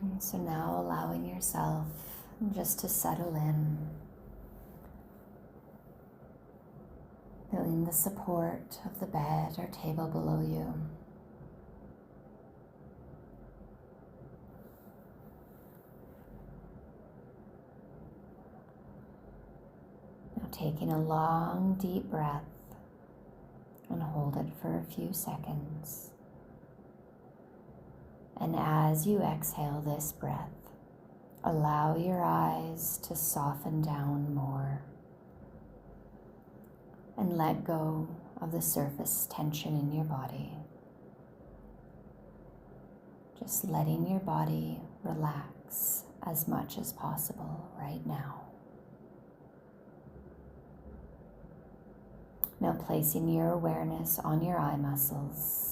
And so now allowing yourself just to settle in, feeling the support of the bed or table below you. Now taking a long, deep breath and hold it for a few seconds. And as you exhale this breath, allow your eyes to soften down more and let go of the surface tension in your body. Just letting your body relax as much as possible right now. Now placing your awareness on your eye muscles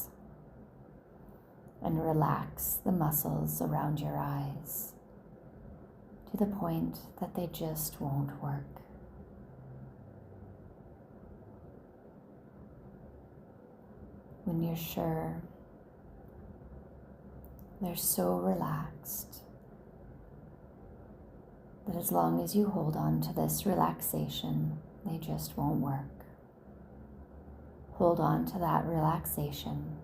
and relax the muscles around your eyes to the point that they just won't work. When you're sure they're so relaxed that as long as you hold on to this relaxation, they just won't work. Hold on to that relaxation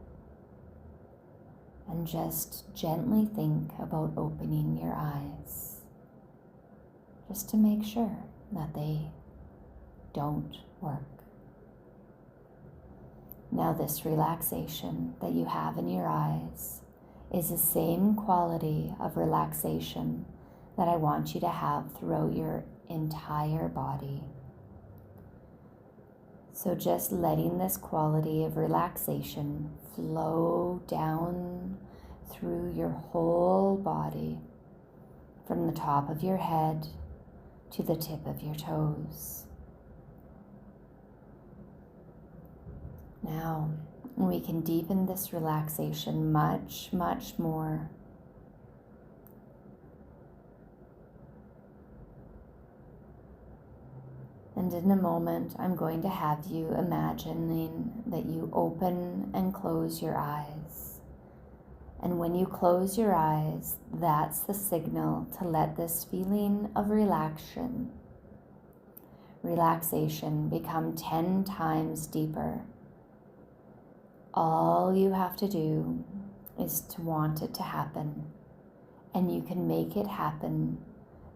and just gently think about opening your eyes, just to make sure that they don't work. Now this relaxation that you have in your eyes is the same quality of relaxation that I want you to have throughout your entire body. So just letting this quality of relaxation flow down through your whole body, from the top of your head to the tip of your toes. Now, we can deepen this relaxation much, much more. And in a moment, I'm going to have you imagining that you open and close your eyes. And when you close your eyes, that's the signal to let this feeling of relaxation become 10 times deeper. All you have to do is to want it to happen, and you can make it happen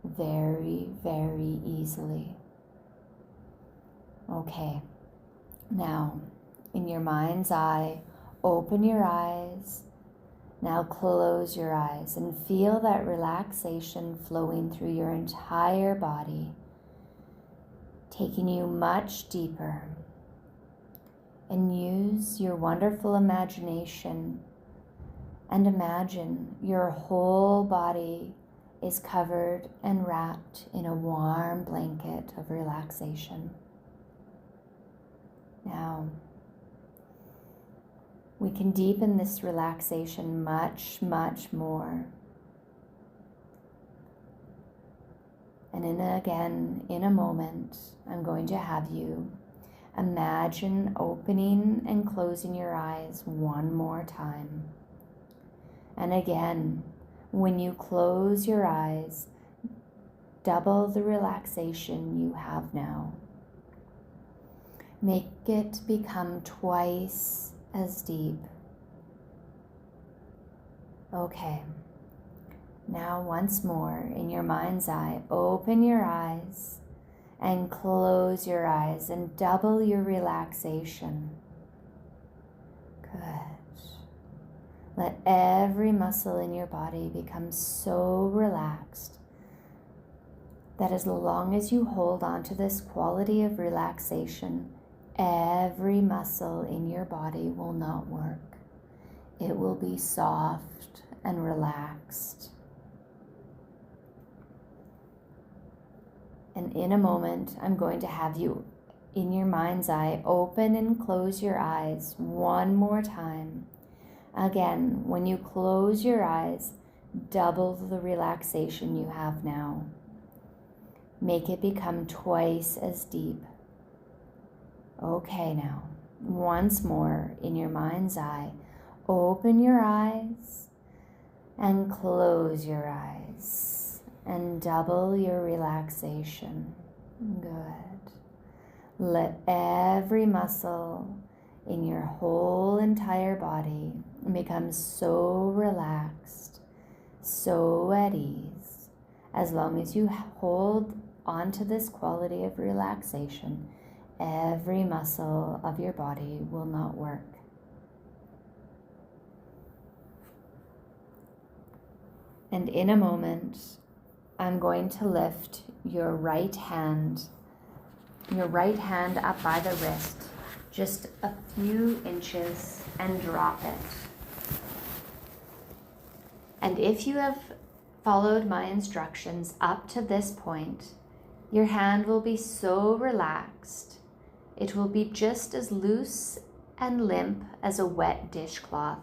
very, very easily. Okay, now in your mind's eye, open your eyes. Now close your eyes and feel that relaxation flowing through your entire body, taking you much deeper. And use your wonderful imagination and imagine your whole body is covered and wrapped in a warm blanket of relaxation. Now, we can deepen this relaxation much, much more. And in a moment, I'm going to have you imagine opening and closing your eyes one more time. And again, when you close your eyes, double the relaxation you have now. Make it become twice as deep. Okay. Now once more, in your mind's eye, open your eyes and close your eyes and double your relaxation. Good. Let every muscle in your body become so relaxed that as long as you hold on to this quality of relaxation, every muscle in your body will not work. It will be soft and relaxed. And in a moment, I'm going to have you, in your mind's eye, open and close your eyes one more time. Again, when you close your eyes, double the relaxation you have now. Make it become twice as deep. Okay, now, once more, in your mind's eye, open your eyes And close your eyes and double your relaxation. Good. Let every muscle in your whole entire body become so relaxed, so at ease. As long as you hold on to this quality of relaxation, every muscle of your body will not work. And in a moment, I'm going to lift your right hand up by the wrist, just a few inches, and drop it. And if you have followed my instructions up to this point, your hand will be so relaxed. It will be just as loose and limp as a wet dishcloth,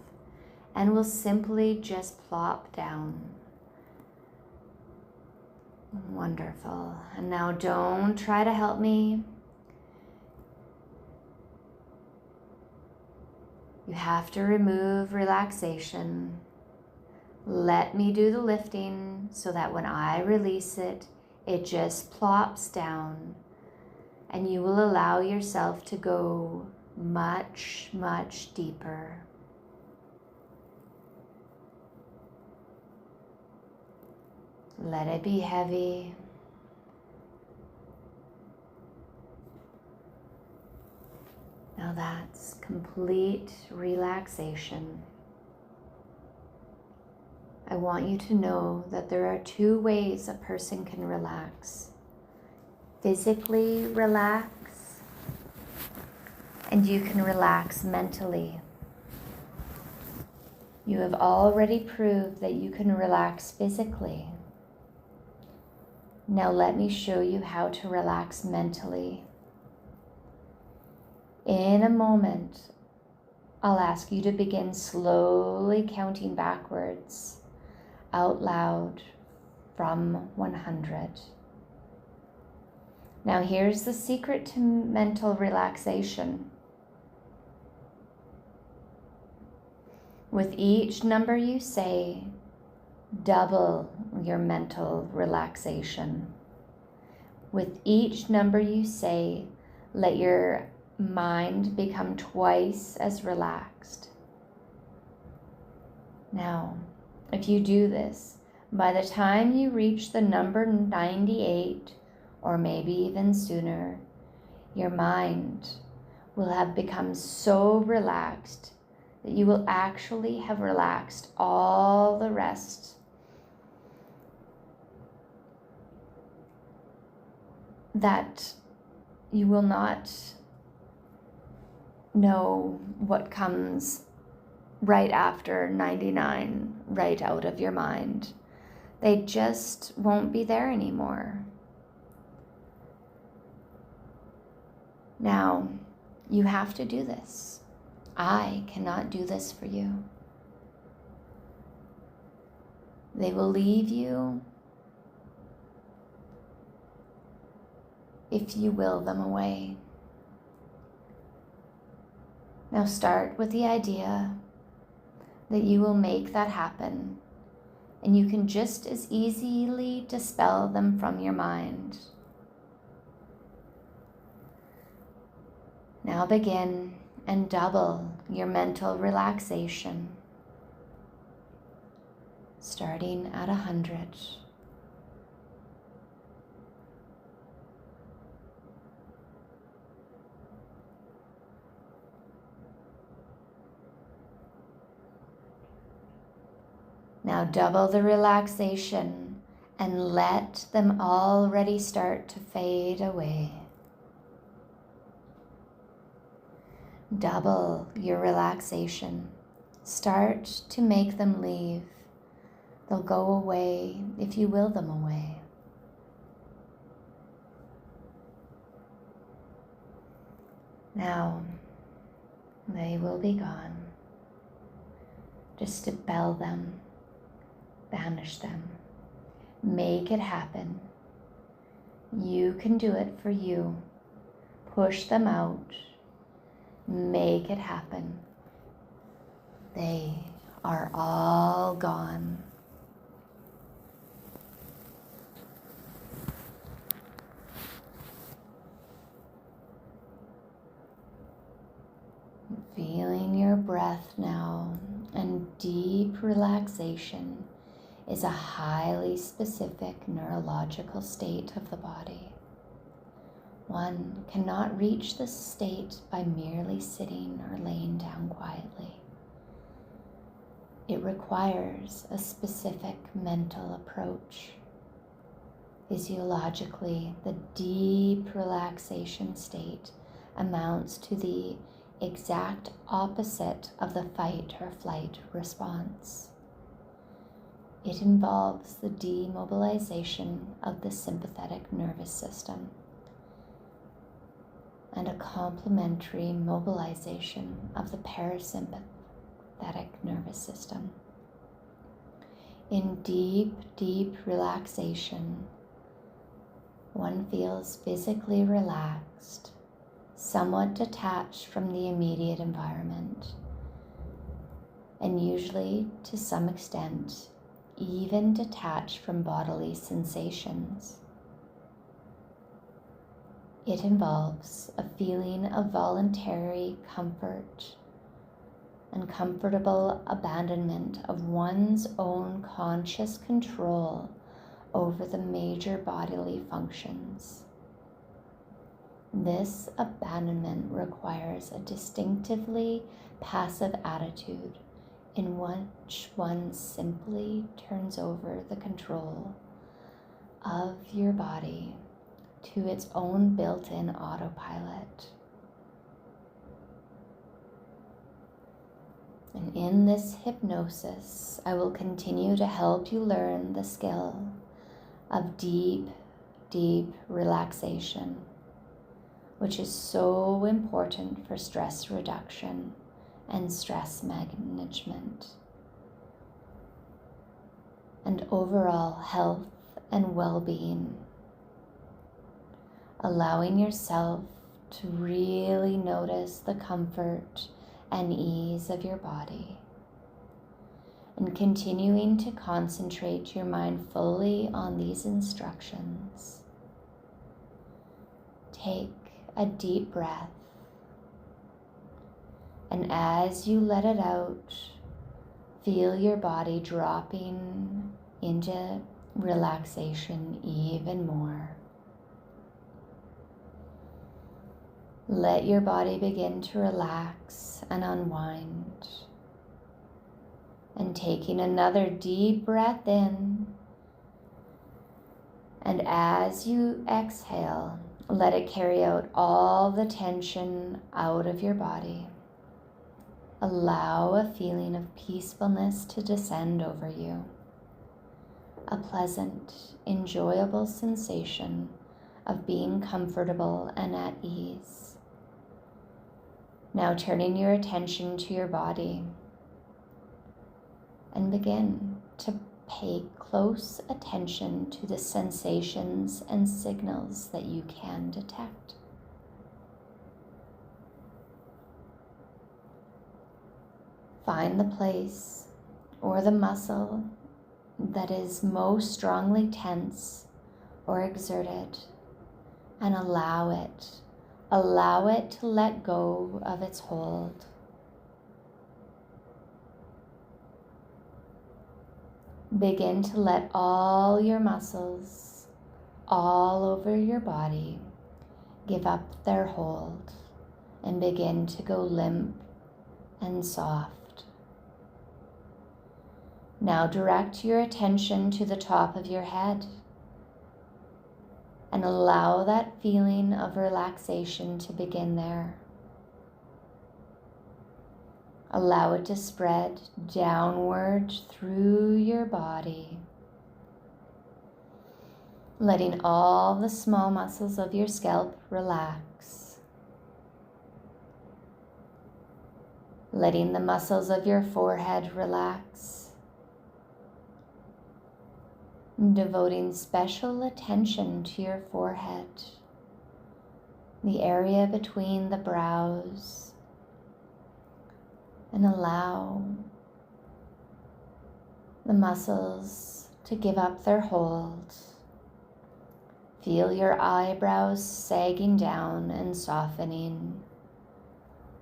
and will simply just plop down. Wonderful. And now don't try to help me. You have to remove relaxation. Let me do the lifting so that when I release it, it just plops down, and you will allow yourself to go much, much deeper. Let it be heavy. Now that's complete relaxation. I want you to know that there are two ways a person can relax. Physically relax, and you can relax mentally. You have already proved that you can relax physically. Now let me show you how to relax mentally. In a moment, I'll ask you to begin slowly counting backwards out loud from 100. Now here's the secret to mental relaxation. With each number you say, double your mental relaxation. With each number you say, let your mind become twice as relaxed. Now, if you do this, by the time you reach the number 98, or maybe even sooner, your mind will have become so relaxed that you will actually have relaxed all the rest. That you will not know what comes right after 99 right out of your mind. They just won't be there anymore. Now, you have to do this. I cannot do this for you. They will leave you if you will them away. Now start with the idea that you will make that happen, and you can just as easily dispel them from your mind. Now begin and double your mental relaxation, starting at 100. Now double the relaxation and let them already start to fade away. Double your relaxation. Start to make them leave. They'll go away if you will them away. Now, they will be gone. Just dispel them. Banish them. Make it happen. You can do it for you. Push them out. Make it happen. They are all gone. deep relaxation is a highly specific neurological state of the body. One cannot reach this state by merely sitting or laying down quietly. It requires a specific mental approach. Physiologically, the deep relaxation state amounts to the exact opposite of the fight or flight response. It involves the demobilization of the sympathetic nervous system and a complementary mobilization of the parasympathetic nervous system. In deep, deep relaxation, one feels physically relaxed, somewhat detached from the immediate environment, and usually, to some extent, even detached from bodily sensations. It involves a feeling of voluntary comfort and comfortable abandonment of one's own conscious control over the major bodily functions. This abandonment requires a distinctively passive attitude in which one simply turns over the control of your body to its own built-in autopilot. And in this hypnosis, I will continue to help you learn the skill of deep, deep relaxation, which is so important for stress reduction and stress management, and overall health and well-being. Allowing yourself to really notice the comfort and ease of your body, and continuing to concentrate your mind fully on these instructions. Take a deep breath, and as you let it out, feel your body dropping into relaxation even more. Let your body begin to relax and unwind. And taking another deep breath in, and as you exhale, let it carry out all the tension out of your body. Allow a feeling of peacefulness to descend over you. A pleasant, enjoyable sensation of being comfortable and at ease. Now turning your attention to your body, and begin to pay close attention to the sensations and signals that you can detect. Find the place or the muscle that is most strongly tense or exerted, and allow it to let go of its hold. Begin to let all your muscles all over your body give up their hold and begin to go limp and soft. Now direct your attention to the top of your head and allow that feeling of relaxation to begin there. Allow it to spread downward through your body, letting all the small muscles of your scalp relax, letting the muscles of your forehead relax, devoting special attention to your forehead, the area between the brows, and allow the muscles to give up their hold. Feel your eyebrows sagging down and softening,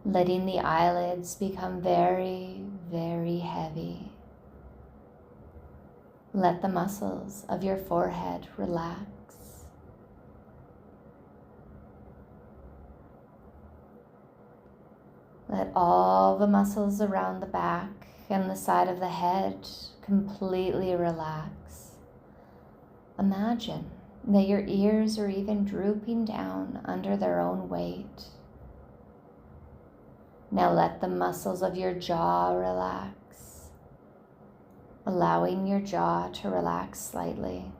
letting the eyelids become very, very heavy. Let the muscles of your forehead relax. Let all the muscles around the back and the side of the head completely relax. Imagine that your ears are even drooping down under their own weight. Now let the muscles of your jaw relax, allowing your jaw to relax slightly.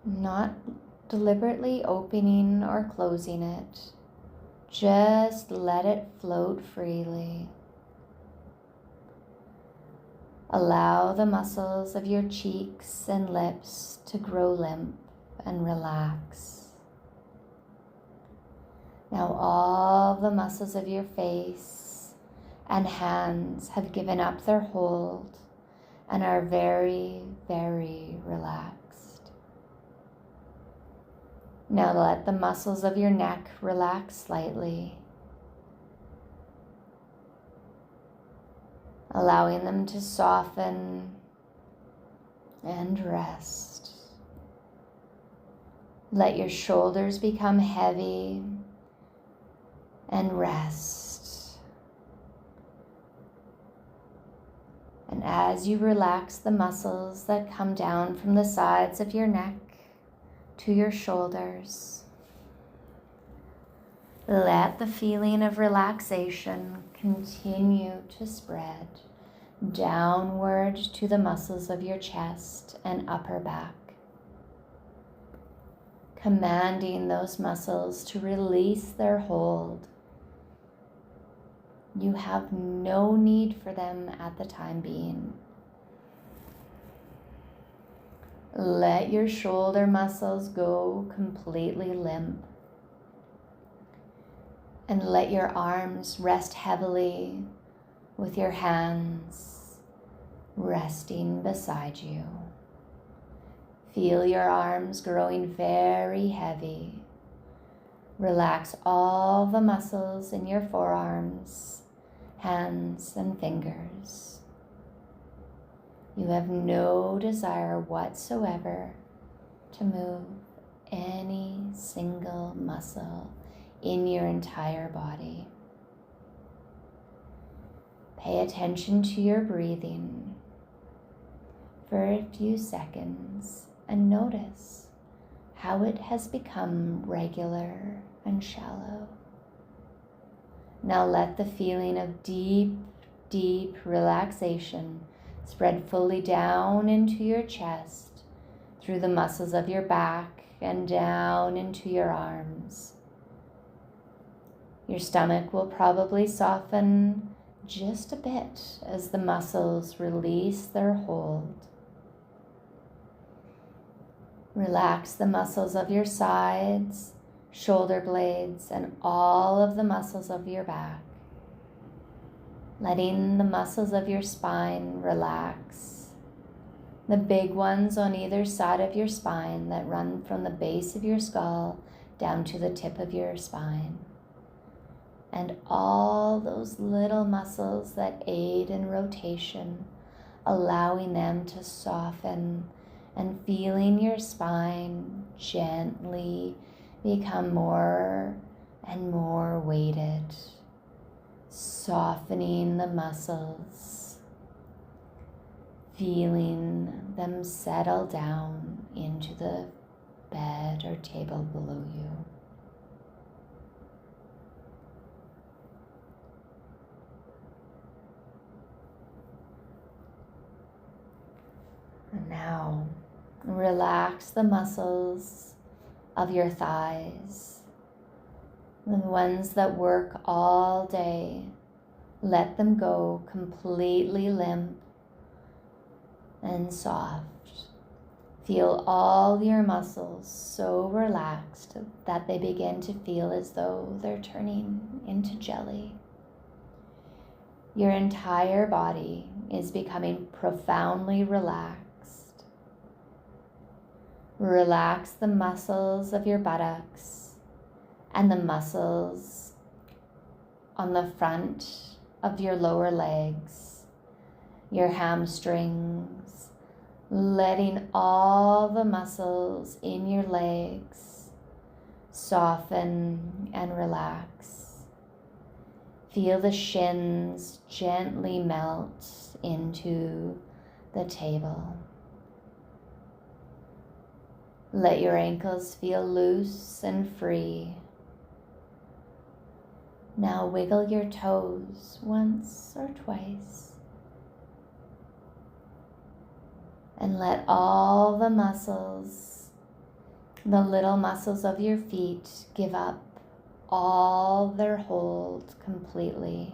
Not deliberately opening or closing it. Just let it float freely. Allow the muscles of your cheeks and lips to grow limp and relax. Now all the muscles of your face and hands have given up their hold and are very, very relaxed. Now let the muscles of your neck relax slightly, allowing them to soften and rest. Let your shoulders become heavy and rest. And as you relax the muscles that come down from the sides of your neck to your shoulders, let the feeling of relaxation continue to spread downward to the muscles of your chest and upper back, commanding those muscles to release their hold. You have no need for them at the time being. Let your shoulder muscles go completely limp. And let your arms rest heavily with your hands resting beside you. Feel your arms growing very heavy. Relax all the muscles in your forearms, hands, and fingers. You have no desire whatsoever to move any single muscle in your entire body. Pay attention to your breathing for a few seconds and notice how it has become regular and shallow. Now let the feeling of deep, deep relaxation spread fully down into your chest, through the muscles of your back and down into your arms. Your stomach will probably soften just a bit as the muscles release their hold. Relax the muscles of your sides, shoulder blades, and all of the muscles of your back. Letting the muscles of your spine relax. The big ones on either side of your spine that run from the base of your skull down to the tip of your spine. And all those little muscles that aid in rotation, allowing them to soften and feeling your spine gently become more and more weighted. Softening the muscles, feeling them settle down into the bed or table below you. And now, relax the muscles of your thighs. The ones that work all day, let them go completely limp and soft. Feel all your muscles so relaxed that they begin to feel as though they're turning into jelly. Your entire body is becoming profoundly relaxed. Relax the muscles of your buttocks and the muscles on the front of your lower legs, your hamstrings, letting all the muscles in your legs soften and relax. Feel the shins gently melt into the table. Let your ankles feel loose and free. Now wiggle your toes once or twice. And let all the muscles, the little muscles of your feet, give up all their hold completely.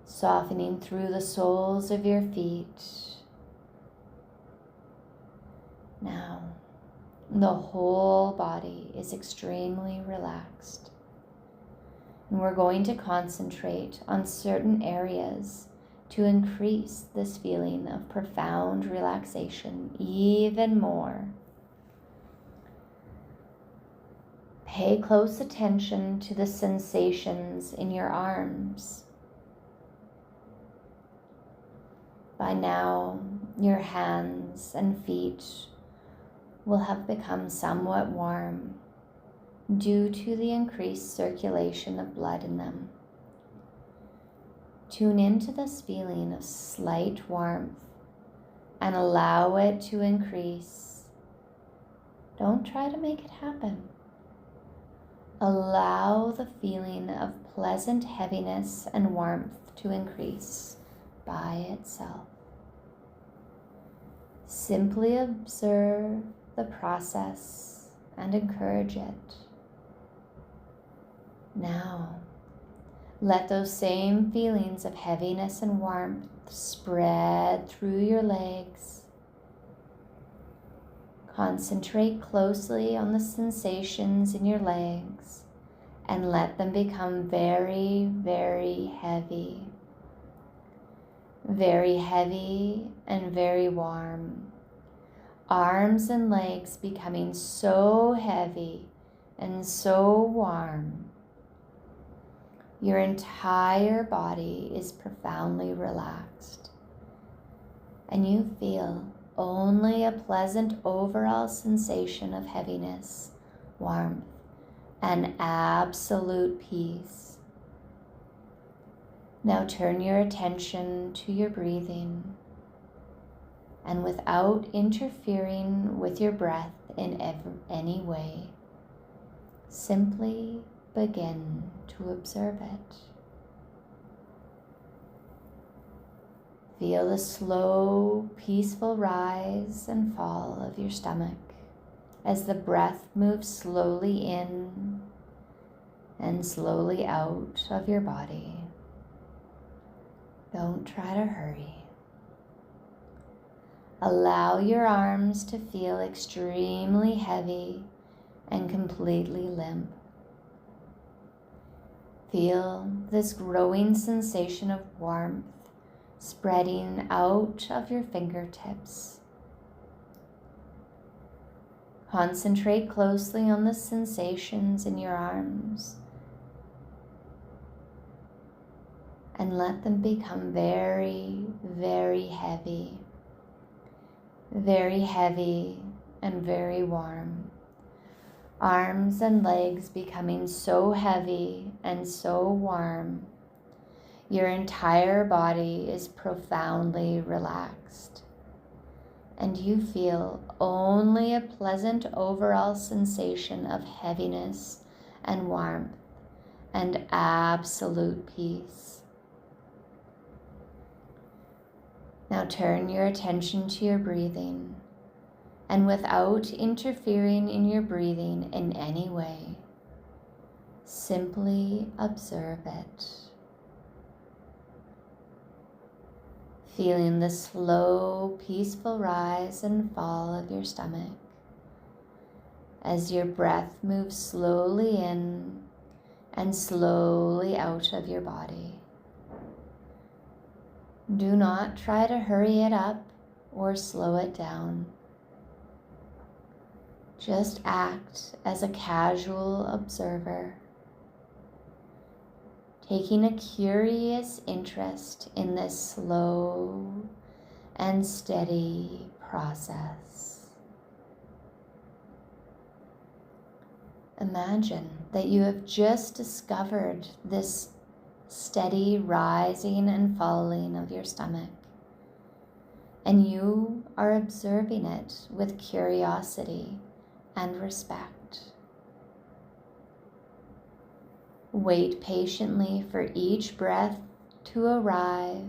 Softening through the soles of your feet. Now, the whole body is extremely relaxed. And we're going to concentrate on certain areas to increase this feeling of profound relaxation even more. Pay close attention to the sensations in your arms. By now, your hands and feet will have become somewhat warm due to the increased circulation of blood in them. Tune into this feeling of slight warmth and allow it to increase. Don't try to make it happen. Allow the feeling of pleasant heaviness and warmth to increase by itself. Simply observe the process and encourage it. Now, let those same feelings of heaviness and warmth spread through your legs. Concentrate closely on the sensations in your legs and let them become very, very heavy. Very heavy and very warm. Arms and legs becoming so heavy and so warm. Your entire body is profoundly relaxed, and you feel only a pleasant overall sensation of heaviness, warmth, and absolute peace. Now turn your attention to your breathing, and without interfering with your breath in any way, simply begin to observe it. Feel the slow, peaceful rise and fall of your stomach as the breath moves slowly in and slowly out of your body. Don't try to hurry. Allow your arms to feel extremely heavy and completely limp. Feel this growing sensation of warmth spreading out of your fingertips. Concentrate closely on the sensations in your arms and let them become very, very heavy. Very heavy and very warm. Arms and legs becoming so heavy and so warm. Your entire body is profoundly relaxed, and you feel only a pleasant overall sensation of heaviness and warmth and absolute peace. Now turn your attention to your breathing, and without interfering in your breathing in any way, simply observe it. Feeling the slow, peaceful rise and fall of your stomach as your breath moves slowly in and slowly out of your body. Do not try to hurry it up or slow it down. Just act as a casual observer taking a curious interest in this slow and steady process. Imagine that you have just discovered this steady rising and falling of your stomach, and you are observing it with curiosity and respect. Wait patiently for each breath to arrive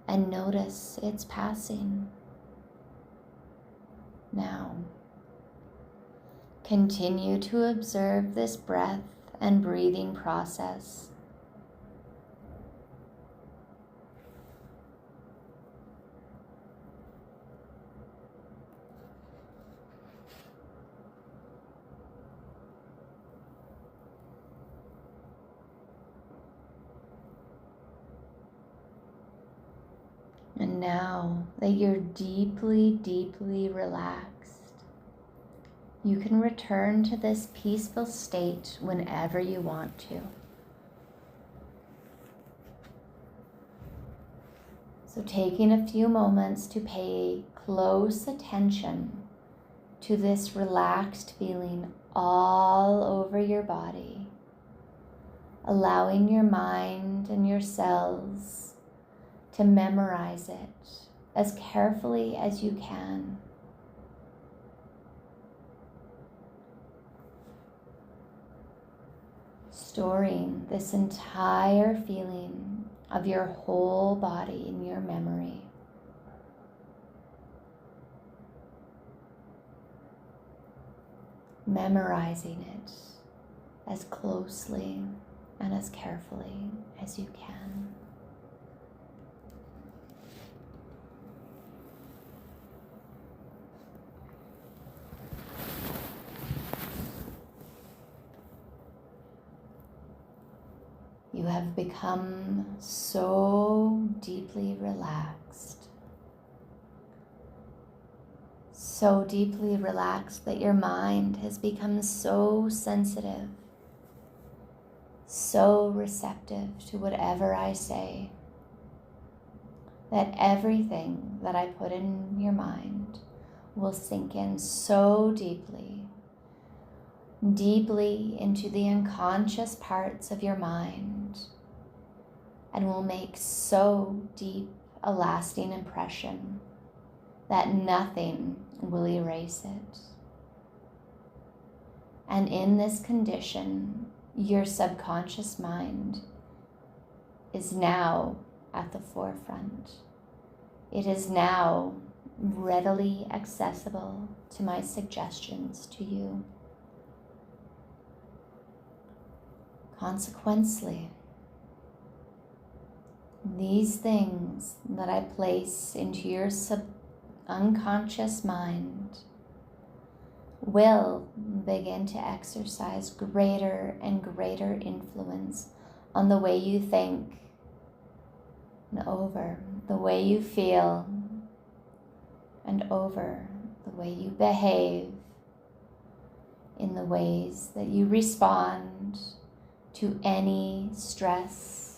and notice its passing. Now, continue to observe this breath and breathing process. And now that you're deeply, deeply relaxed, you can return to this peaceful state whenever you want to. So taking a few moments to pay close attention to this relaxed feeling all over your body, allowing your mind and your cells to memorize it as carefully as you can. Storing this entire feeling of your whole body in your memory. Memorizing it as closely and as carefully as you can. You have become so deeply relaxed. So deeply relaxed that your mind has become so sensitive, so receptive to whatever I say, that everything that I put in your mind will sink in so deeply, deeply into the unconscious parts of your mind, and will make so deep a lasting impression that nothing will erase it. And in this condition, your subconscious mind is now at the forefront. It is now readily accessible to my suggestions to you. Consequently, these things that I place into your unconscious mind will begin to exercise greater and greater influence on the way you think and over the way you feel and over the way you behave, in the ways that you respond to any stress,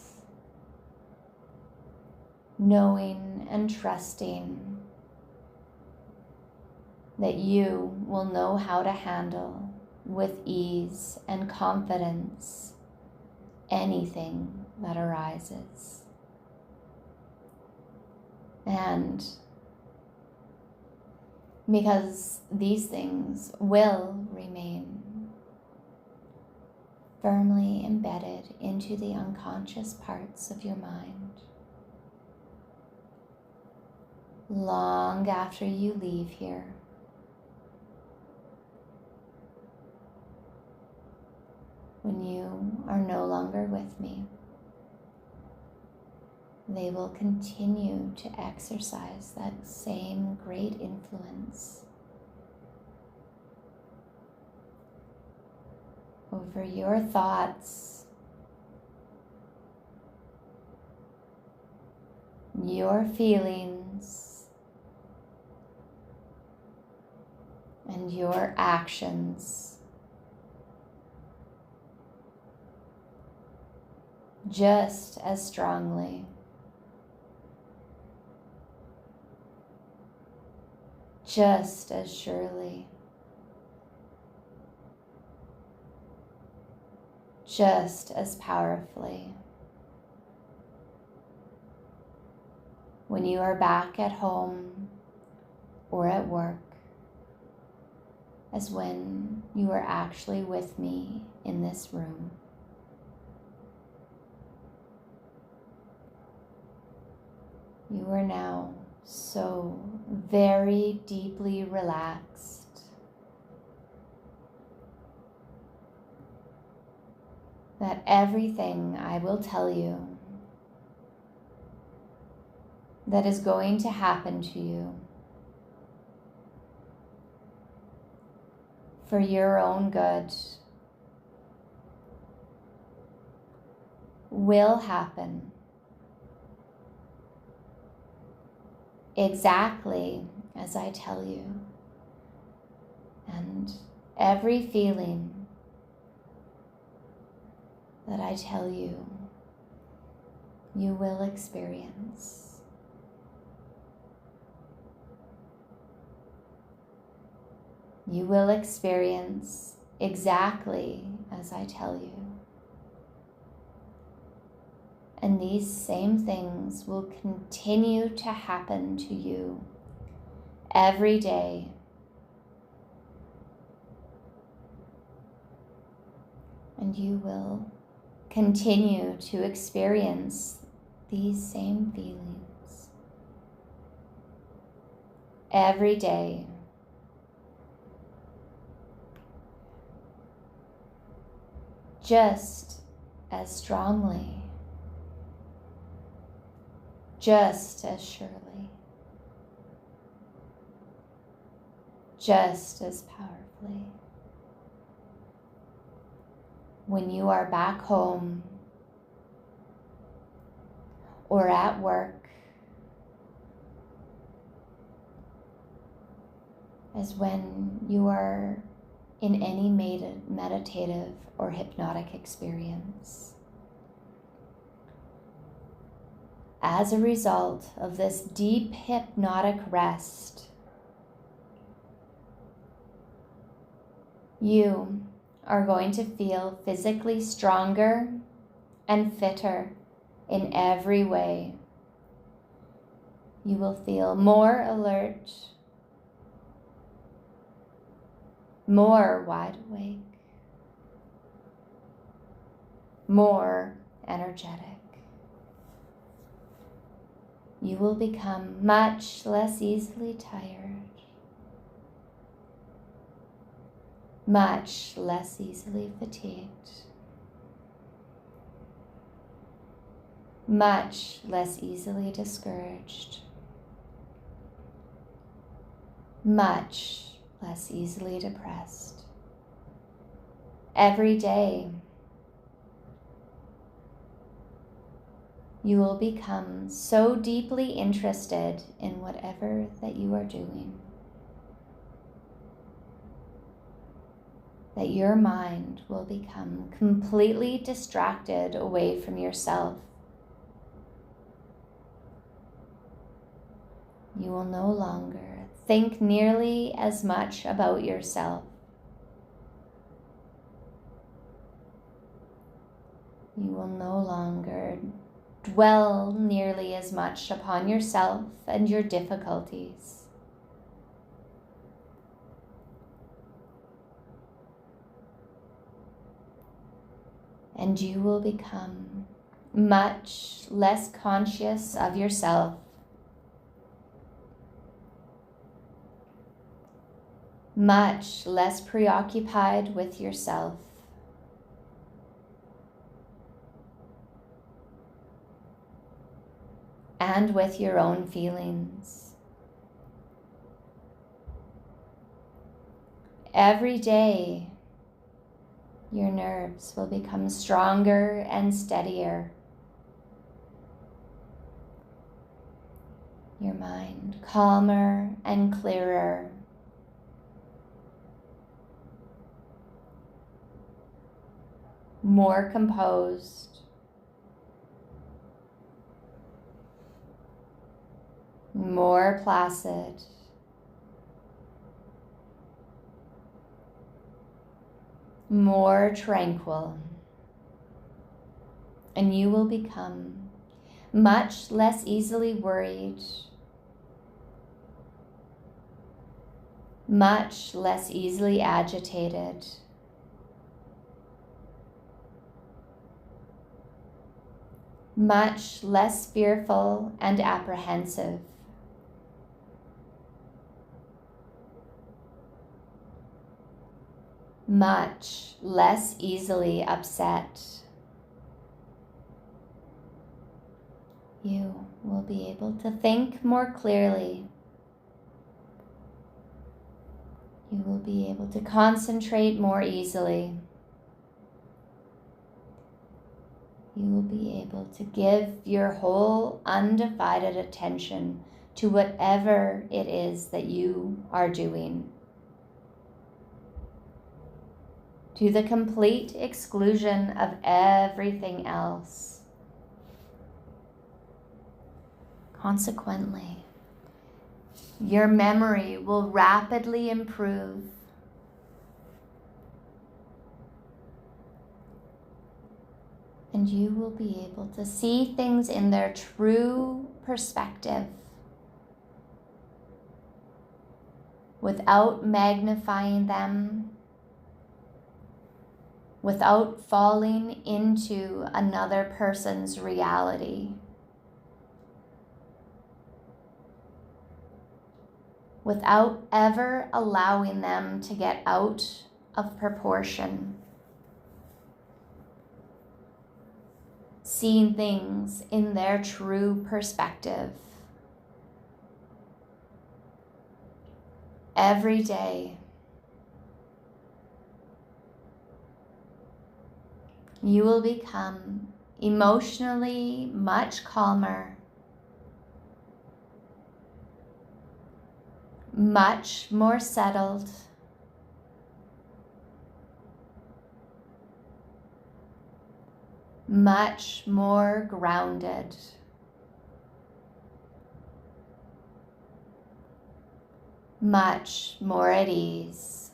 knowing and trusting that you will know how to handle with ease and confidence anything that arises. And because these things will remain firmly embedded into the unconscious parts of your mind, long after you leave here, when you are no longer with me, they will continue to exercise that same great influence over your thoughts, your feelings, and your actions. just as strongly. Just as surely. Just as powerfully. When you are back at home or at work, as when you are actually with me in this room. You are now so very deeply relaxed that everything I will tell you that is going to happen to you for your own good will happen exactly as I tell you. And every feeling that I tell you, you will experience. You will experience exactly as I tell you. And these same things will continue to happen to you every day. And you will continue to experience these same feelings every day. Just as strongly, just as surely, just as powerfully. When you are back home or at work, as when you are in any meditative or hypnotic experience. As a result of this deep hypnotic rest, you are going to feel physically stronger and fitter in every way. You will feel more alert, more wide awake, more energetic. You will become much less easily tired, much less easily fatigued, much less easily discouraged, much less easily depressed. Every day, you will become so deeply interested in whatever that you are doing that your mind will become completely distracted away from yourself. You will no longer think nearly as much about yourself. You will no longer dwell nearly as much upon yourself and your difficulties. And you will become much less conscious of yourself, much less preoccupied with yourself. And with your own feelings. Every day, your nerves will become stronger and steadier. Your mind calmer and clearer. More composed. more placid, more tranquil, and you will become much less easily worried, much less easily agitated, much less fearful and apprehensive. Much less easily upset. You will be able to think more clearly. You will be able to concentrate more easily. You will be able to give your whole undivided attention to whatever it is that you are doing, to the complete exclusion of everything else. Consequently, your memory will rapidly improve. And you will be able to see things in their true perspective without magnifying them, without falling into another person's reality, without ever allowing them to get out of proportion. Seeing things in their true perspective. Every day, you will become emotionally much calmer, much more settled, much more grounded, much more at ease.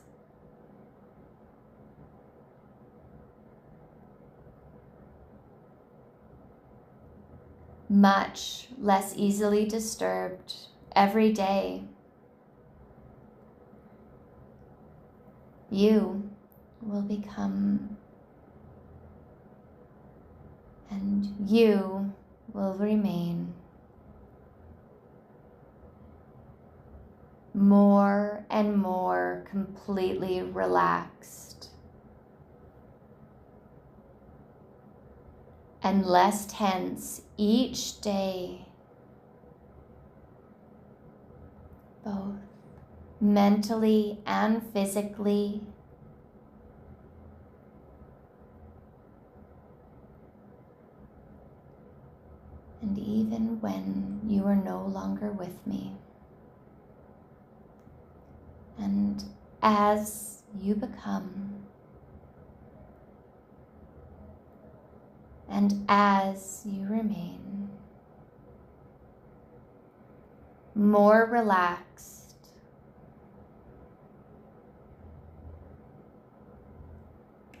Much less easily disturbed every day. You will become, and you will remain more and more completely relaxed and less tense each day, both mentally and physically. And even when you are no longer with me. And as you become, and as you remain more relaxed,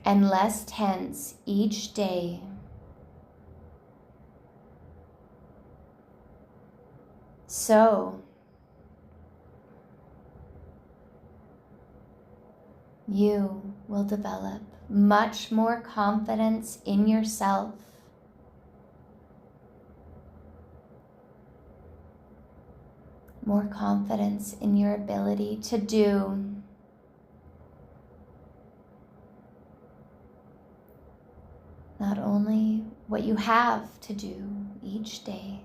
and less tense each day, so you will develop much more confidence in yourself, more confidence in your ability to do not only what you have to do each day,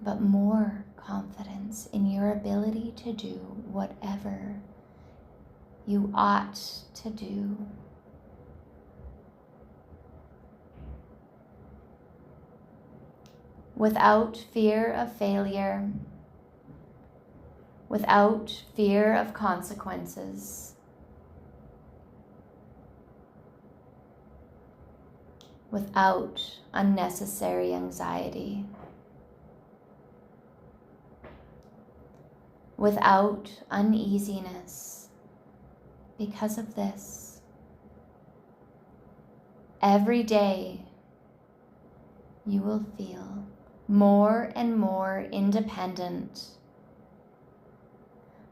but more confidence in your ability to do whatever you ought to do. Without fear of failure, without fear of consequences. without unnecessary anxiety, without uneasiness because of this. Every day you will feel more and more independent,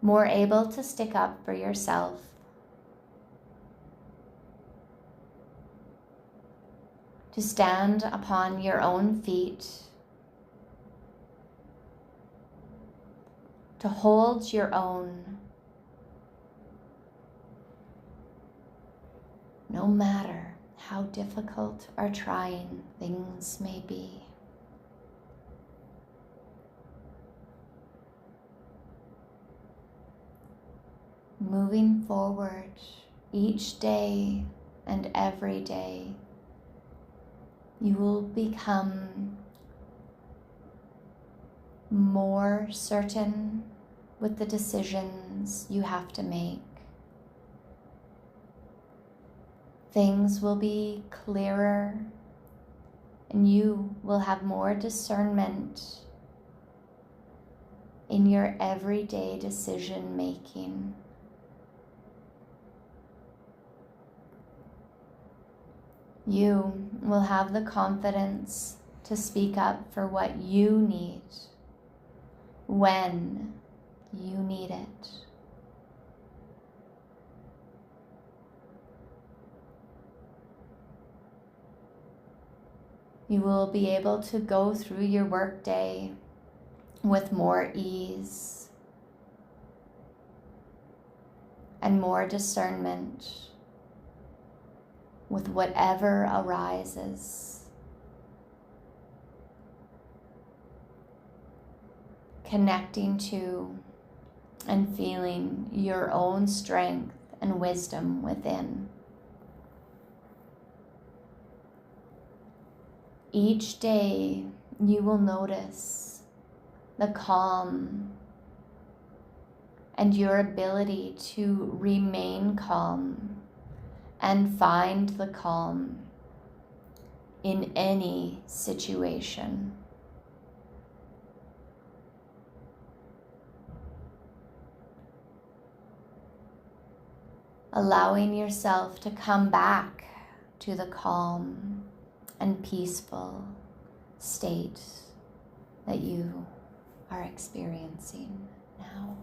more able to stick up for yourself, to stand upon your own feet, to hold your own, no matter how difficult or trying things may be. Moving forward each day and every day, you will become more certain with the decisions you have to make. Things will be clearer, and you will have more discernment in your everyday decision making. You will have the confidence to speak up for what you need when you need it. You will be able to go through your workday with more ease and more discernment with whatever arises. Connecting to and feeling your own strength and wisdom within. Each day you will notice the calm and your ability to remain calm and find the calm in any situation. Allowing yourself to come back to the calm and peaceful state that you are experiencing now.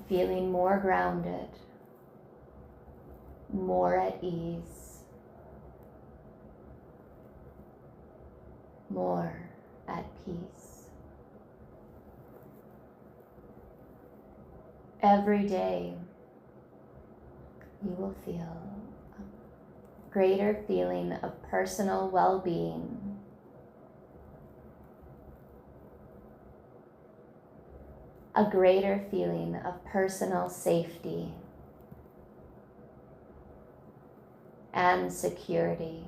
Feeling more grounded, more at ease, more at peace. Every day you will feel a greater feeling of personal well-being, a greater feeling of personal safety and security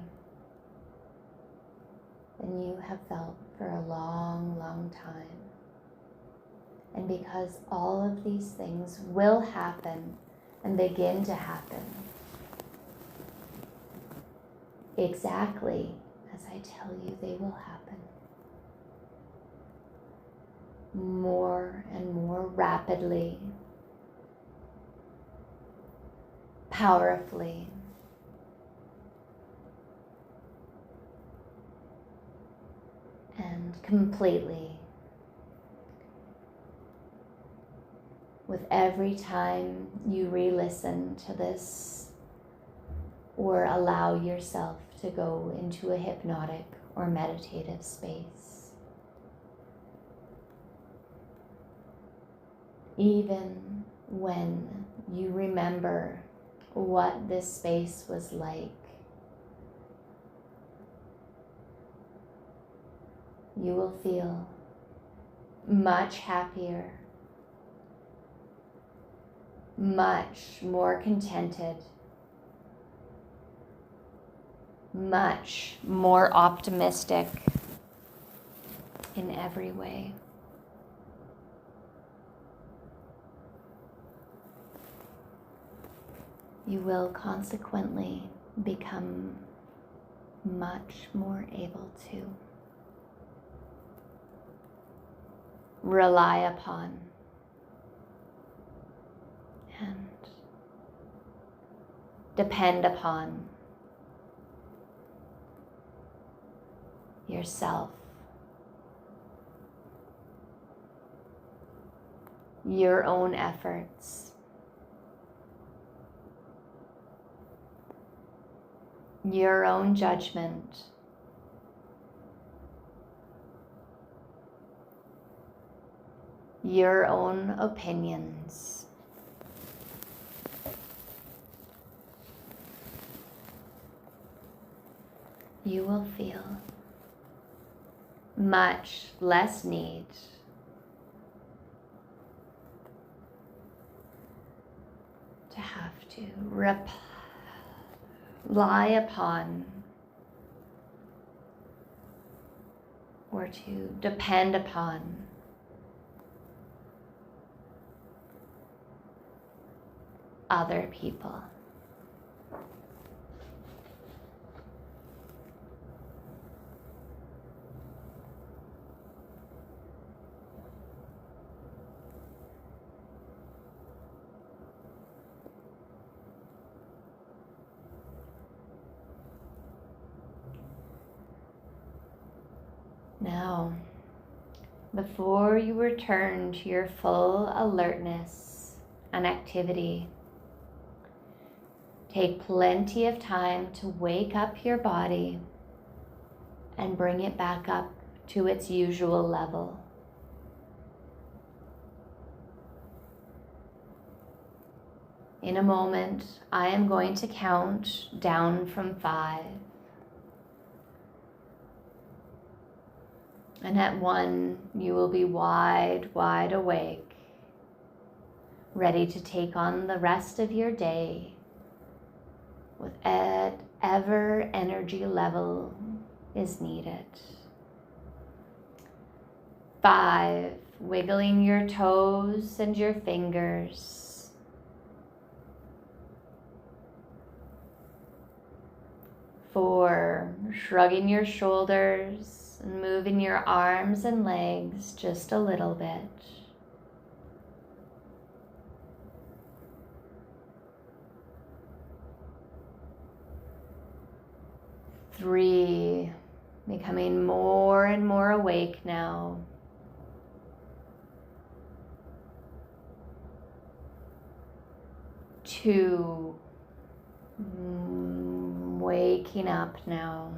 than you have felt for a long, long time. And because all of these things will happen and begin to happen exactly as I tell you they will happen, more and more rapidly, powerfully, and completely. With every time you re-listen to this or allow yourself to go into a hypnotic or meditative space. Even when you remember what this space was like, you will feel much happier, much more contented, much more optimistic in every way. you will consequently become much more able to rely upon and depend upon yourself, your own efforts, your own judgment, your own opinions. You will feel much less need to have to rely upon or to depend upon other people. Now, before you return to your full alertness and activity, take plenty of time to wake up your body and bring it back up to its usual level. In a moment, I am going to count down from 5. And at 1, you will be wide awake, ready to take on the rest of your day with whatever energy level is needed. 5, wiggling your toes and your fingers. 4, shrugging your shoulders and moving your arms and legs just a little bit. 3, becoming more and more awake now. 2, waking up now.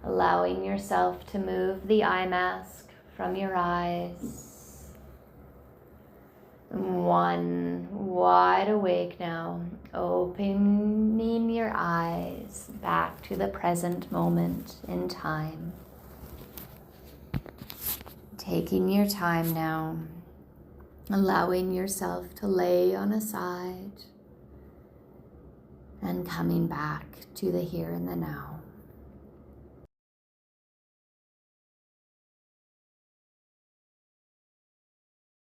Allowing yourself to move the eye mask from your eyes. 1, wide awake now, opening your eyes back to the present moment in time. Taking your time now, allowing yourself to lay on a side and coming back to the here and the now.